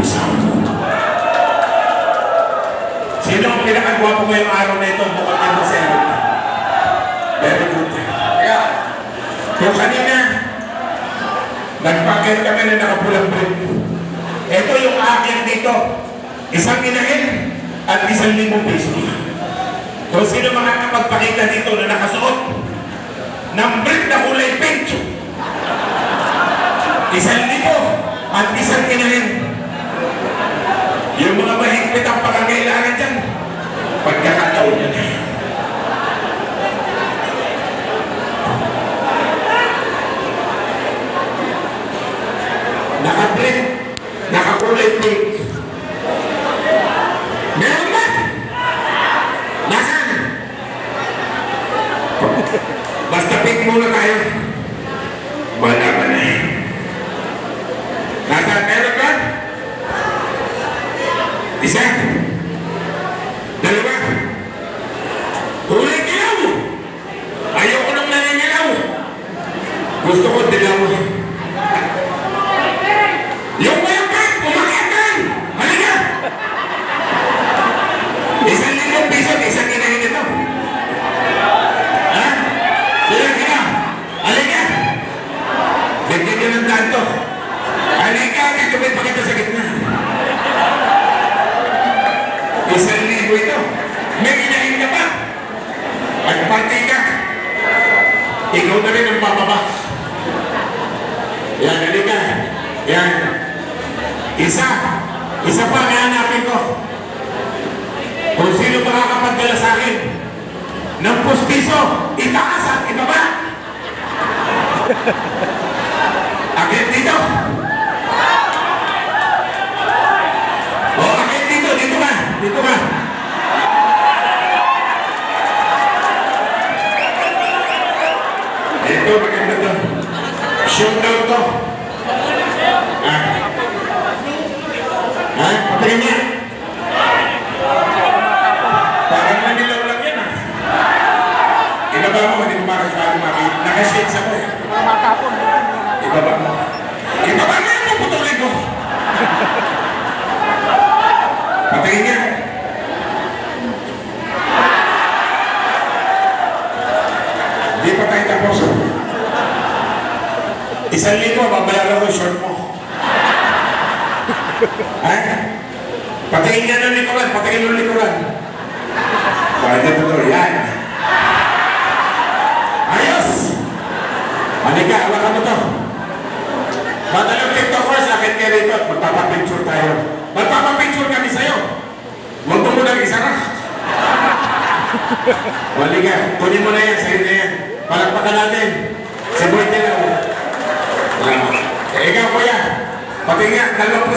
puso. Sino ang pinakagwapo ngayong araw na ito? Bukod nito sa Eric. Very good. Kaya, yung kanina, nagpakit kami na nakapulang brief. Ito yung akin dito. Isang inahin at 1,000 piso. Kung sino makakapagpakita dito na nakasuot ng brief na kulay pink, 1,000 at isang inahin. Yung mga mahigpit ang pangangailangan dyan, pagkakataon yan. Naka-brief, nakakulay pink. Meron ba? Nasaan? Basta pink muna tayo. Wala ba na? Nasaan? Meron ba? Isa? Dalawa? Kulay dilaw! Ayoko nang naninilaw. Gusto ko dilaw. Yung mayakan! Umakyatan! Halika! 1,000 piso, isang inahin ito. Ha? Sila. Halika! Bigyan nyo ng tanto. Halika! Kakabit pa kita sa gitna. 1,000 ito. May inahin ka pa. Pagpati ka. Ikaw na rin ang bababa. Yan, halika. Yan. Isa pa ang hanapin ko. Kung sino makakapagdala sa akin ng pustiso, itaas at ibaba. Akit dito. Akit dito. Dito ka. Ito, maganda to. Showdown to. Patayin niya. Parang nanilaw lang yan Ibaba mo, hindi mo makasama makita. Nakashades ako Ibaba mo. Ibaba mo yung puputulin ko. Patayin niya. Hindi pa tayo tapos. 1,000, babayaran ko short mo. Patayin niya ng likuran, patayin ng likuran. Pwede po ito, yan. Ayos! Halika, hawakan mo ito. Madalang TikTokers, akit kayo rito at magpapapicture tayo. Magpapapicture kami sa'yo. Huwag mo munang isara. Halika, kunin mo na yan, sa'yo na yan. Palakpakan natin. Si Boy Telaw. Ikaw, kuya. Pati nga, 2